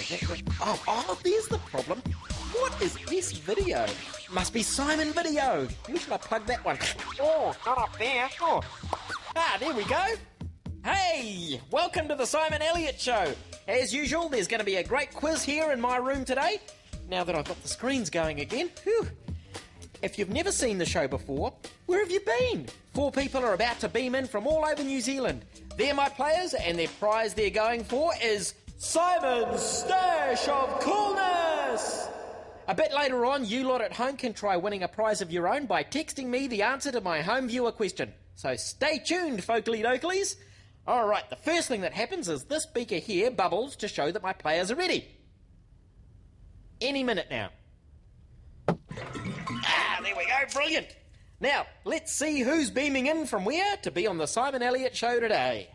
Oh, there's the problem. What is this video? Must be Simon Video. Where should I plug that one? Oh, not up there. Oh. There we go. Hey, welcome to the Simon Eliot Show. As usual, there's going to be a great quiz here in my room today. Now that I've got the screens going again. Whew. If you've never seen the show before, where have you been? 4 people are about to beam in from all over New Zealand. They're my players, and their prize they're going for is Simon's Stash of Coolness! A bit later on, you lot at home can try winning a prize of your own by texting me the answer to my home viewer question. So stay tuned, folkly doklies. Alright, the first thing that happens is this beaker here bubbles to show that my players are ready. Any minute now. There we go, brilliant. Now, let's see who's beaming in from where to be on the Simon Eliot Show today.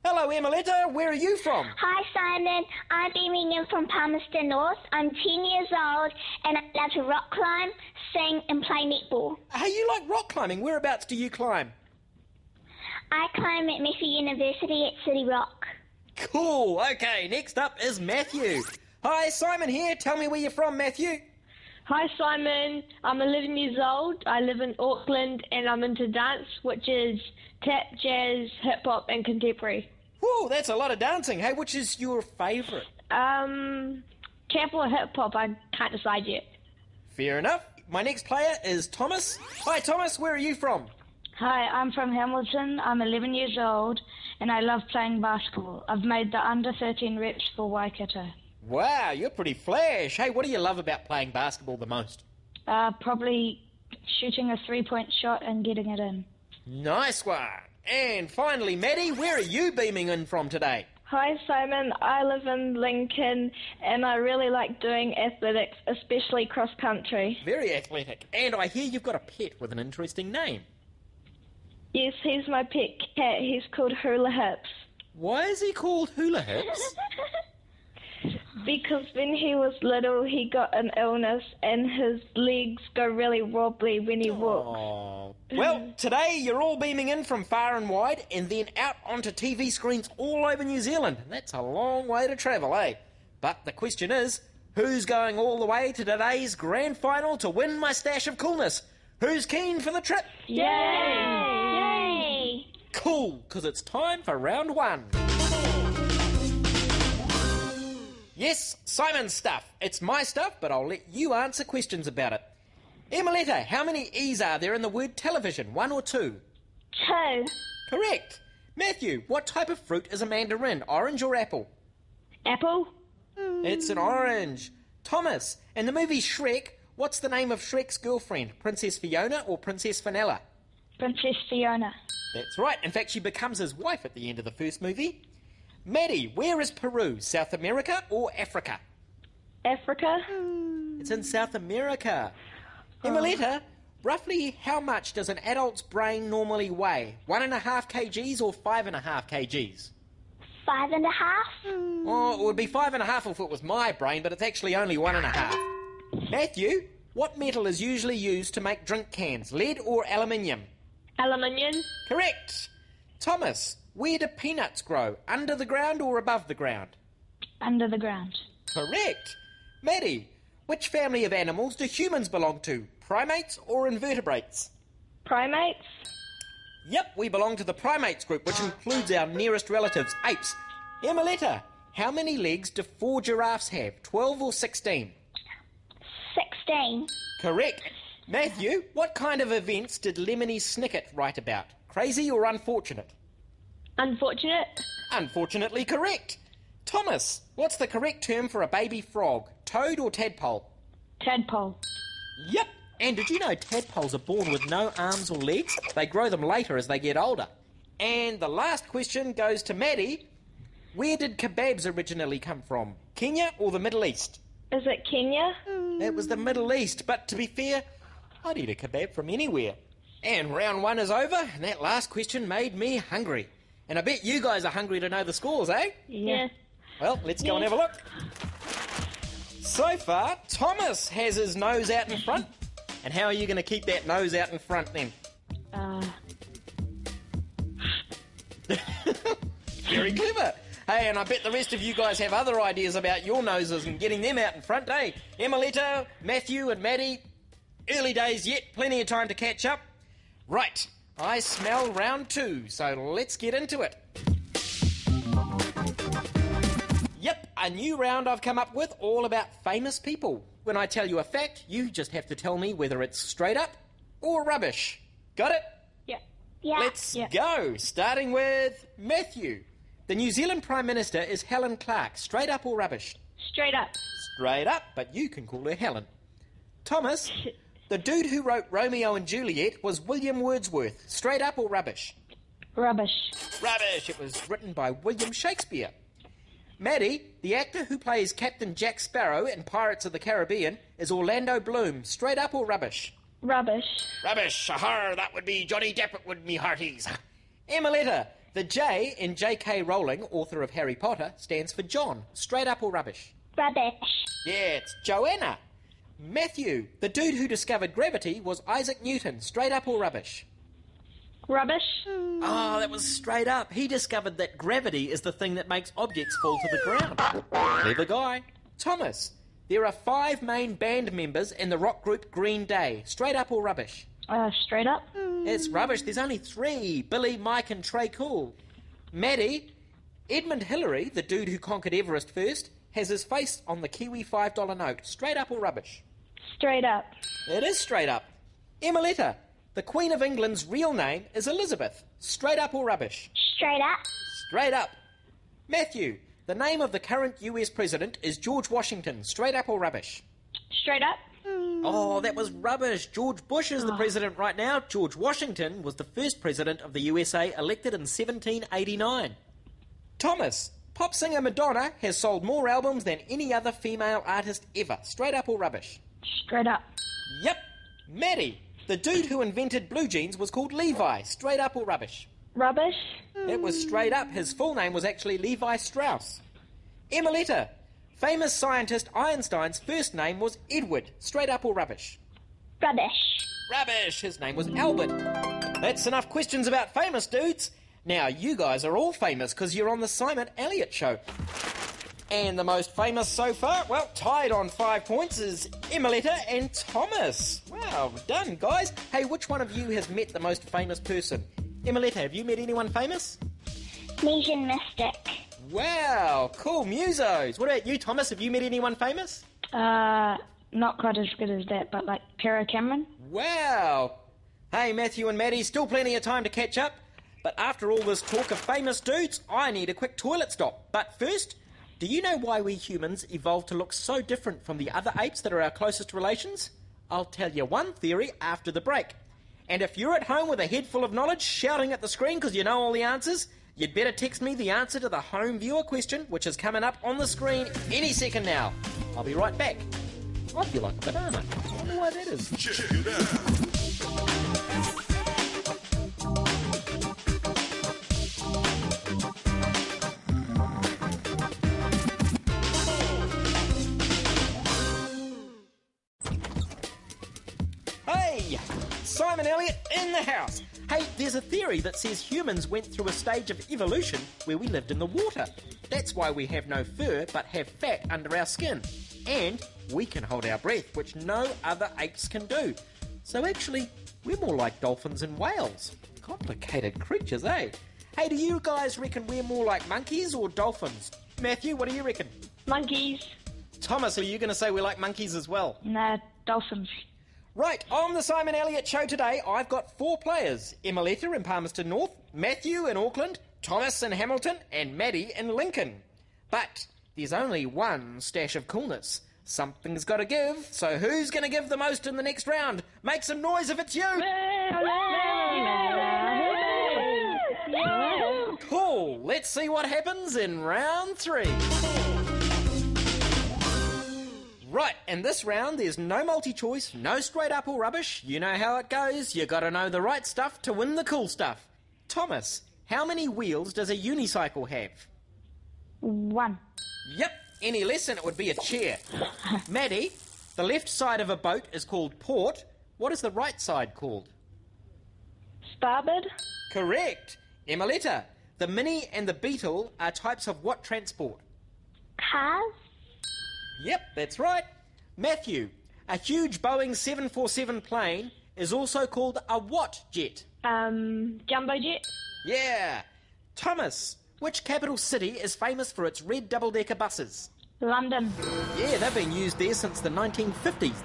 Hello, Imeleta, where are you from? Hi, Simon. I'm beaming in from Palmerston North. I'm 10 years old and I love to rock climb, sing and play netball. Hey, you like rock climbing. Whereabouts do you climb? I climb at Messi University at City Rock. Cool. Okay, next up is Matthew. Hi, Simon here. Tell me where you're from, Matthew. Hi Simon, I'm 11 years old, I live in Auckland and I'm into dance, which is tap, jazz, hip-hop and contemporary. Whoa, that's a lot of dancing. Hey, which is your favourite? Tap or hip-hop, I can't decide yet. Fair enough. My next player is Thomas. Hi Thomas, where are you from? Hi, I'm from Hamilton, I'm 11 years old and I love playing basketball. I've made the under 13 reps for Waikato. Wow, you're pretty flash. Hey, what do you love about playing basketball the most? Probably shooting a 3-point shot and getting it in. Nice one. And finally, Maddie, where are you beaming in from today? Hi Simon, I live in Lincoln and I really like doing athletics, especially cross-country. Very athletic. And I hear you've got a pet with an interesting name. Yes, he's my pet cat. He's called Hula Hips. Why is he called Hula Hips? Because when he was little, he got an illness and his legs go really wobbly when he walks. Oh. Well, today you're all beaming in from far and wide and then out onto TV screens all over New Zealand. That's a long way to travel, eh? But the question is, who's going all the way to today's grand final to win my stash of coolness? Who's keen for the trip? Yay! Yay! Cool, because it's time for round 1. Yes, Simon's stuff. It's my stuff, but I'll let you answer questions about it. Imeleta, how many E's are there in the word television? 1 or 2? 2. Correct. Matthew, what type of fruit is a mandarin? Orange or apple? Apple? It's an orange. Thomas, in the movie Shrek, what's the name of Shrek's girlfriend? Princess Fiona or Princess Fenella? Princess Fiona. That's right. In fact, she becomes his wife at the end of the first movie. Maddie, where is Peru? South America or Africa? Africa? It's in South America. Imeleta, roughly how much does an adult's brain normally weigh? 1.5 kgs or 5.5 kgs? 5.5. Oh, it would be 5.5 if it was my brain, but it's actually only 1.5. Matthew, what metal is usually used to make drink cans? Lead or aluminium? Aluminium? Correct. Thomas, where do peanuts grow? Under the ground or above the ground? Under the ground. Correct. Maddie, which family of animals do humans belong to? Primates or invertebrates? Primates? Yep, we belong to the primates group, which includes our nearest relatives, apes. Imeleta, how many legs do 4 giraffes have? 12 or 16? 16. Correct. Matthew, what kind of events did Lemony Snicket write about? Crazy or unfortunate? Unfortunate? Unfortunately correct. Thomas, what's the correct term for a baby frog? Toad or tadpole? Tadpole. Yep. And did you know tadpoles are born with no arms or legs? They grow them later as they get older. And the last question goes to Maddie. Where did kebabs originally come from? Kenya or the Middle East? Is it Kenya? It was the Middle East, but to be fair, I'd eat a kebab from anywhere. And round 1 is over, and that last question made me hungry. And I bet you guys are hungry to know the scores, eh? Yeah. Well, let's go and have a look. So far, Thomas has his nose out in front. And how are you going to keep that nose out in front then? Very clever. Hey, and I bet the rest of you guys have other ideas about your noses and getting them out in front, eh? Imeleta, Matthew and Maddie, early days yet, plenty of time to catch up. Right, I smell round 2, so let's get into it. Yep, a new round I've come up with all about famous people. When I tell you a fact, you just have to tell me whether it's straight up or rubbish. Got it? Yeah. Yeah. Let's go, starting with Matthew. The New Zealand Prime Minister is Helen Clark. Straight up or rubbish? Straight up. Straight up, but you can call her Helen. Thomas, the dude who wrote Romeo and Juliet was William Wordsworth. Straight up or rubbish? Rubbish. Rubbish. It was written by William Shakespeare. Maddie, the actor who plays Captain Jack Sparrow in Pirates of the Caribbean, is Orlando Bloom. Straight up or rubbish? Rubbish. Rubbish. Aha, that would be Johnny Depp, it would me hearties. Imeleta, the J in J.K. Rowling, author of Harry Potter, stands for John. Straight up or rubbish? Rubbish. Yeah, it's Joanna. Matthew, the dude who discovered gravity was Isaac Newton. Straight up or rubbish? Rubbish. Oh, that was straight up. He discovered that gravity is the thing that makes objects fall to the ground. Clever guy. Thomas, there are 5 main band members in the rock group Green Day. Straight up or rubbish? Straight up. It's rubbish. There's only 3. Billy, Mike and Trey Cool. Maddie, Edmund Hillary, the dude who conquered Everest first, has his face on the Kiwi $5 note. Straight up or rubbish? Straight up. It is straight up. Imeleta, the Queen of England's real name is Elizabeth. Straight up or rubbish? Straight up. Straight up. Matthew, the name of the current US president is George Washington. Straight up or rubbish? Straight up. Oh, that was rubbish. George Bush is the president right now. George Washington was the first president of the USA elected in 1789. Thomas, pop singer Madonna has sold more albums than any other female artist ever. Straight up or rubbish? Straight up. Yep. Maddie, the dude who invented blue jeans was called Levi. Straight up or rubbish? Rubbish. It was straight up. His full name was actually Levi Strauss. Imeleta, famous scientist Einstein's first name was Edward. Straight up or rubbish? Rubbish. Rubbish. His name was Albert. That's enough questions about famous dudes. Now, you guys are all famous because you're on the Simon Eliot Show. And the most famous so far, well, tied on 5 points, is Imeleta and Thomas. Wow, done, guys. Hey, which one of you has met the most famous person? Imeleta, have you met anyone famous? Asian mystic. Wow, cool, musos. What about you, Thomas? Have you met anyone famous? Not quite as good as that, but like Pero Cameron. Wow. Hey, Matthew and Maddie, still plenty of time to catch up. But after all this talk of famous dudes, I need a quick toilet stop. But first, do you know why we humans evolved to look so different from the other apes that are our closest relations? I'll tell you one theory after the break. And if you're at home with a head full of knowledge, shouting at the screen because you know all the answers, you'd better text me the answer to the home viewer question, which is coming up on the screen any second now. I'll be right back. I feel like a banana. I wonder why that is. Check it out. Hey, Simon Eliot in the house. Hey, there's a theory that says humans went through a stage of evolution where we lived in the water. That's why we have no fur but have fat under our skin. And we can hold our breath, which no other apes can do. So actually, we're more like dolphins and whales. Complicated creatures, eh? Hey, do you guys reckon we're more like monkeys or dolphins? Matthew, what do you reckon? Monkeys. Thomas, are you going to say we're like monkeys as well? Nah, dolphins. Right, on the Simon Eliot Show today, I've got 4 players. Imeleta in Palmerston North, Matthew in Auckland, Thomas in Hamilton, and Maddie in Lincoln. But there's only one stash of coolness. Something's got to give, so who's going to give the most in the next round? Make some noise if it's you! Cool, let's see what happens in round 3. Right, in this round, there's no multi-choice, no straight up or rubbish. You know how it goes. You got to know the right stuff to win the cool stuff. Thomas, how many wheels does a unicycle have? 1. Yep, any less and it would be a chair. Maddie, the left side of a boat is called port. What is the right side called? Starboard. Correct. Imeleta, The Mini and the Beetle are types of what transport? Cars? Yep, that's right. Matthew, a huge Boeing 747 plane is also called a what jet? Jumbo jet? Yeah. Thomas, which capital city is famous for its red double-decker buses? London. Yeah, they've been used there since the 1950s.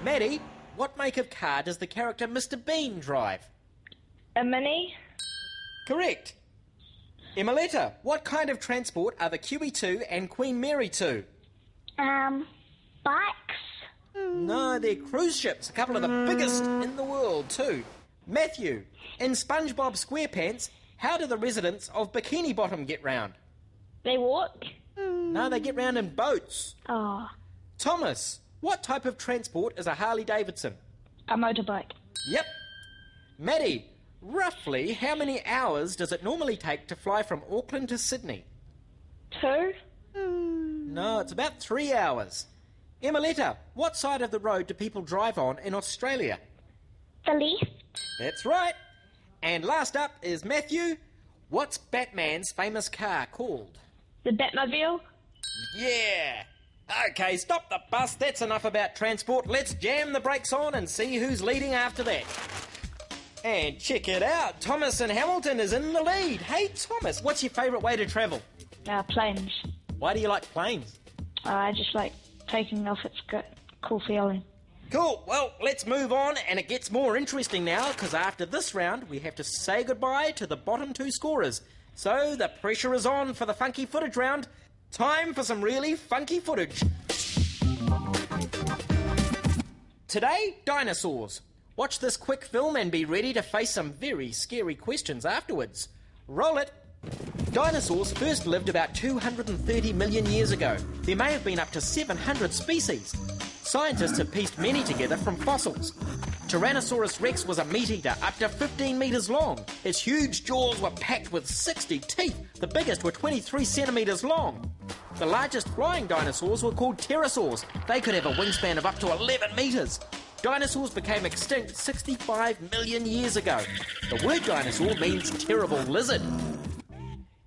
Maddie, what make of car does the character Mr. Bean drive? A Mini? Correct. Imeleta, what kind of transport are the QE2 and Queen Mary 2? Bikes? No, they're cruise ships, a couple of the biggest in the world too. Matthew, in SpongeBob SquarePants, how do the residents of Bikini Bottom get round? They walk? No, they get round in boats. Oh. Thomas, what type of transport is a Harley Davidson? A motorbike. Yep. Maddie, roughly how many hours does it normally take to fly from Auckland to Sydney? 2? No, it's about 3 hours. Imeleta, what side of the road do people drive on in Australia? The left? That's right. And last up is Matthew. What's Batman's famous car called? The Batmobile? Yeah. Okay, stop the bus. That's enough about transport. Let's jam the brakes on and see who's leading after that. And check it out. Thomas and Hamilton is in the lead. Hey, Thomas, what's your favourite way to travel? Planes. Why do you like planes? I just like taking off. It's good. Cool feeling. Cool. Well, let's move on, and it gets more interesting now, because after this round, we have to say goodbye to the bottom two scorers. So the pressure is on for the funky footage round. Time for some really funky footage. Today, dinosaurs. Watch this quick film and be ready to face some very scary questions afterwards. Roll it. Dinosaurs first lived about 230 million years ago. There may have been up to 700 species. Scientists have pieced many together from fossils. Tyrannosaurus rex was a meat-eater up to 15 metres long. Its huge jaws were packed with 60 teeth. The biggest were 23 centimetres long. The largest flying dinosaurs were called pterosaurs. They could have a wingspan of up to 11 metres. Dinosaurs became extinct 65 million years ago. The word dinosaur means terrible lizard.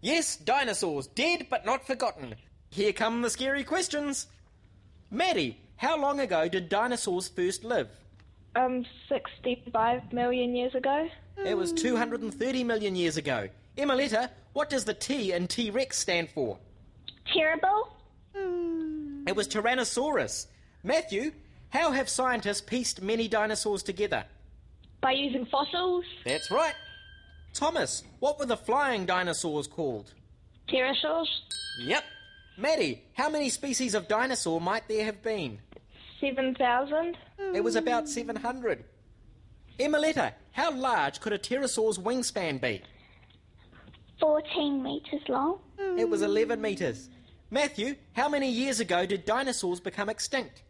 Yes, dinosaurs, dead but not forgotten. Here come the scary questions. Maddie, how long ago did dinosaurs first live? 65 million years ago. It was 230 million years ago. Imeleta, what does the T in T-Rex stand for? Terrible? It was Tyrannosaurus. Matthew, how have scientists pieced many dinosaurs together? By using fossils. That's right. Thomas, what were the flying dinosaurs called? Pterosaurs. Yep. Maddie, how many species of dinosaur might there have been? 7,000. It was about 700. Imeleta, how large could a pterosaur's wingspan be? 14 metres long. It was 11 metres. Matthew, how many years ago did dinosaurs become extinct?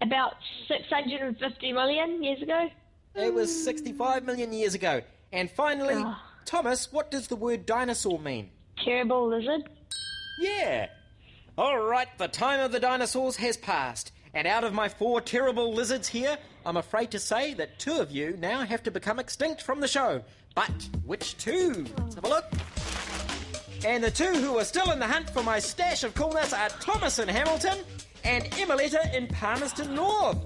About 650 million years ago. It was 65 million years ago. And finally, Thomas, what does the word dinosaur mean? Terrible lizard. Yeah. All right, the time of the dinosaurs has passed. And out of my 4 terrible lizards here, I'm afraid to say that 2 of you now have to become extinct from the show. But which 2? Let's have a look. And the 2 who are still in the hunt for my stash of coolness are Thomas in Hamilton and Imeleta in Palmerston North.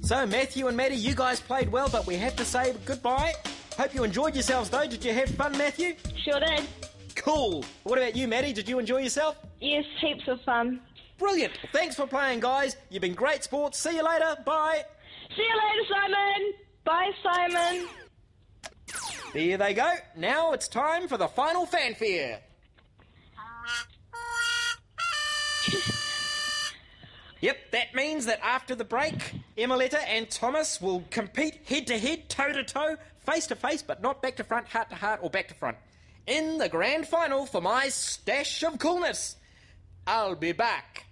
So Matthew and Maddie, you guys played well, but we have to say goodbye. Hope you enjoyed yourselves though. Did you have fun, Matthew? Sure did. Cool. What about you, Maddie? Did you enjoy yourself? Yes, heaps of fun. Brilliant. Thanks for playing, guys. You've been great sports. See you later. Bye. See you later, Simon. Bye, Simon. There they go. Now it's time for the final fanfare. Yep, that means that after the break, Imeleta and Thomas will compete head-to-head, toe-to-toe, face-to-face, but not back-to-front, heart-to-heart, or back-to-front, in the grand final for my stash of coolness. I'll be back.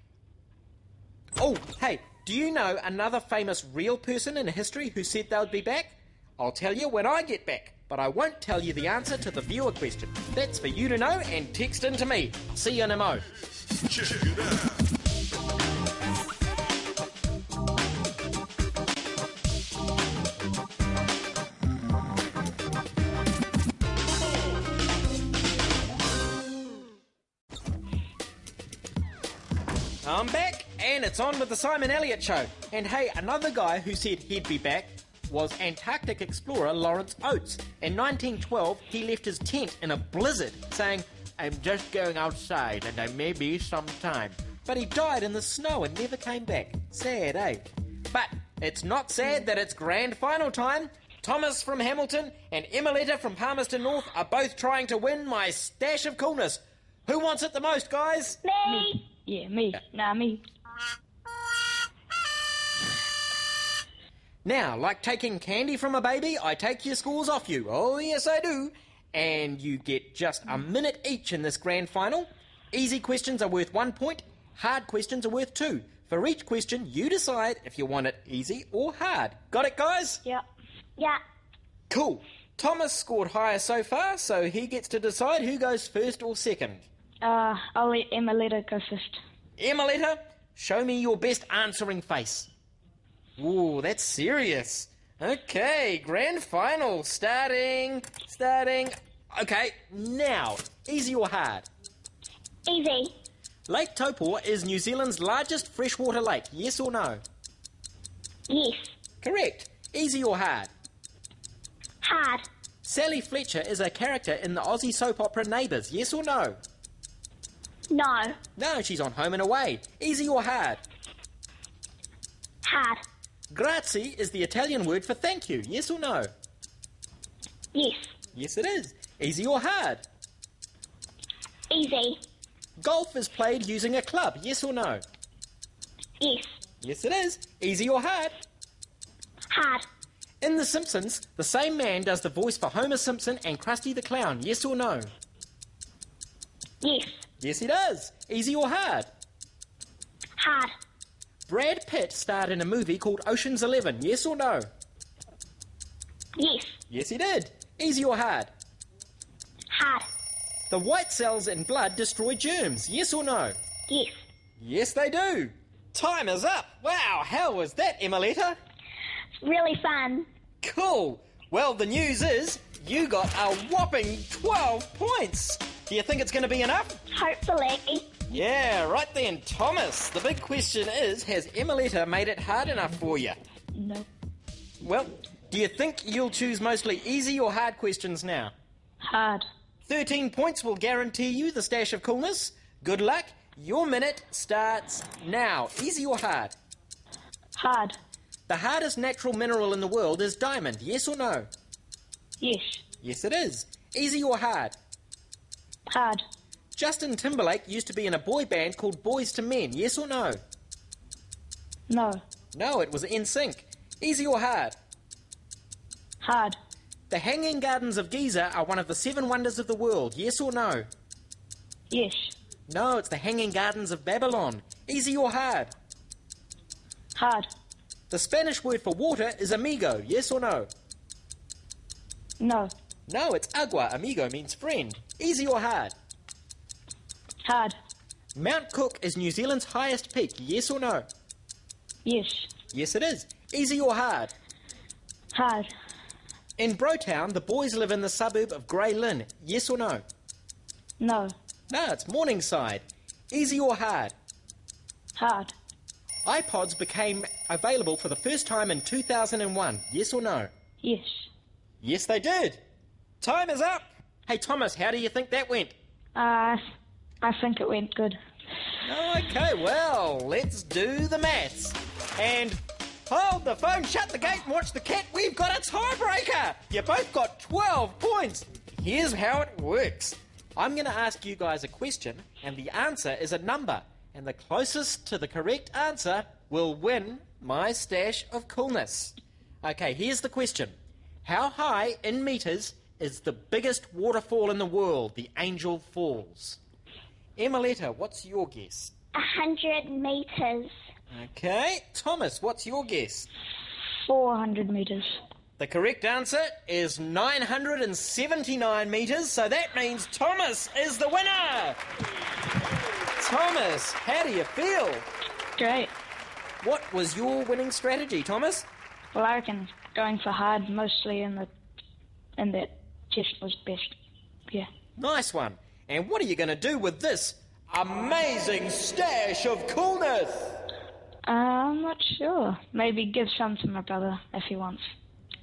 Oh, hey, do you know another famous real person in history who said they'll be back? I'll tell you when I get back, but I won't tell you the answer to the viewer question. That's for you to know and text in to me. See you in a mo. Check it out. I'm back, and it's on with the Simon Elliot Show. And hey, another guy who said he'd be back was Antarctic explorer Lawrence Oates. In 1912, he left his tent in a blizzard, saying, "I'm just going outside, and I may be some time." But he died in the snow and never came back. Sad, eh? But it's not sad that it's grand final time. Thomas from Hamilton and Imeleta from Palmerston North are both trying to win my stash of coolness. Who wants it the most, guys? Me. Yeah, me. Nah, me. Now, like taking candy from a baby, I take your scores off you. Oh, yes, I do. And you get just a minute each in this grand final. Easy questions are worth 1 point. Hard questions are worth 2. For each question, you decide if you want it easy or hard. Got it, guys? Yeah. Yeah. Cool. Thomas scored higher so far, so he gets to decide who goes first or second. I'll let Imeleta go first. Imeleta, show me your best answering face. Ooh, that's serious. Okay, grand final, starting. Okay, now, easy or hard? Easy. Lake Taupō is New Zealand's largest freshwater lake, yes or no? Yes. Correct. Easy or hard? Hard. Sally Fletcher is a character in the Aussie soap opera Neighbours, yes or no? No. No, she's on Home and Away. Easy or hard? Hard. Grazie is the Italian word for thank you, yes or no? Yes. Yes, it is. Easy or hard? Easy. Golf is played using a club, yes or no? Yes. Yes, it is. Easy or hard? Hard. In The Simpsons, the same man does the voice for Homer Simpson and Krusty the Clown, yes or no? Yes. Yes, he does. Easy or hard? Hard. Brad Pitt starred in a movie called Ocean's 11, yes or no? Yes. Yes, he did. Easy or hard? Hard. The white cells in blood destroy germs, yes or no? Yes. Yes, they do. Time is up. Wow, how was that, Imeleta? Really fun. Cool. Well, the news is you got a whopping 12 points. Do you think it's going to be enough? Hopefully. Yeah, right then, Thomas. The big question is, has Imeleta made it hard enough for you? No. Well, do you think you'll choose mostly easy or hard questions now? Hard. 13 points will guarantee you the stash of coolness. Good luck. Your minute starts now. Easy or hard? Hard. The hardest natural mineral in the world is diamond, yes or no? Yes. Yes, it is. Easy or hard? Hard. Justin Timberlake used to be in a boy band called Boys to Men, yes or no? No. No, it was NSYNC. Easy or hard? Hard. The Hanging Gardens of Giza are one of the 7 wonders of the world, yes or no? Yes. No, it's the Hanging Gardens of Babylon. Easy or hard? Hard. The Spanish word for water is amigo, yes or no? No. No, it's agua. Amigo means friend. Easy or hard? Hard. Mount Cook is New Zealand's highest peak, yes or no? Yes. Yes, it is. Easy or hard? Hard. In Brotown, the boys live in the suburb of Grey Lynn, yes or no? No. No, it's Morningside. Easy or hard? Hard. iPods became available for the first time in 2001, yes or no? Yes. Yes, they did. Time is up. Hey, Thomas, how do you think that went? I think it went good. Okay, well, let's do the maths. And hold the phone, shut the gate and watch the cat. We've got a tiebreaker. You both got 12 points. Here's how it works. I'm going to ask you guys a question, and the answer is a number. And the closest to the correct answer will win my stash of coolness. Okay, here's the question. How high in metres is the biggest waterfall in the world, the Angel Falls? Imeleta, what's your guess? 100 meters. Okay, Thomas, what's your guess? 400 meters. The correct answer is 979 metres, so that means Thomas is the winner! Thomas, how do you feel? Great. What was your winning strategy, Thomas? Well, I reckon going for hard mostly in that chest was best. Yeah. Nice one. And what are you going to do with this amazing stash of coolness. I'm not sure. Maybe give some to my brother if he wants.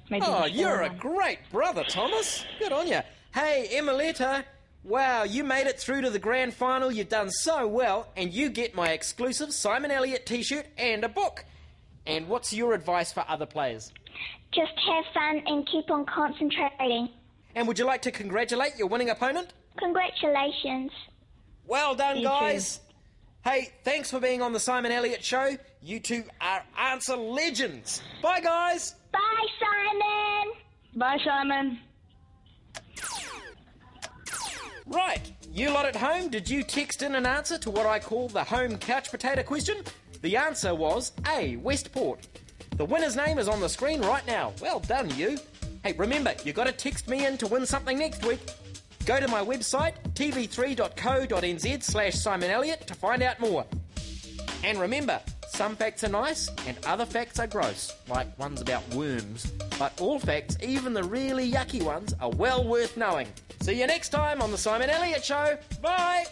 Maybe Oh, he'll you're a one. great brother, Thomas. Good on you. Hey, Imeleta. Wow, you made it through to the grand final. You've done so well, and you get my exclusive Simon Eliot t-shirt and a book. And what's your advice for other players? Just have fun and keep on concentrating. And would you like to congratulate your winning opponent? Congratulations. Well done, You guys. Hey, thanks for being on the Simon Eliot Show. You two are answer legends. Bye, guys. Bye, Simon. Bye, Simon. Right, you lot at home, did you text in an answer to what I call the home couch potato question? The answer was A, Westport. The winner's name is on the screen right now. Well done, you. Hey, remember, you got to text me in to win something next week. Go to my website, tv3.co.nz/Simon Eliot to find out more. And remember, some facts are nice and other facts are gross, like ones about worms. But all facts, even the really yucky ones, are well worth knowing. See you next time on the Simon Eliot Show. Bye!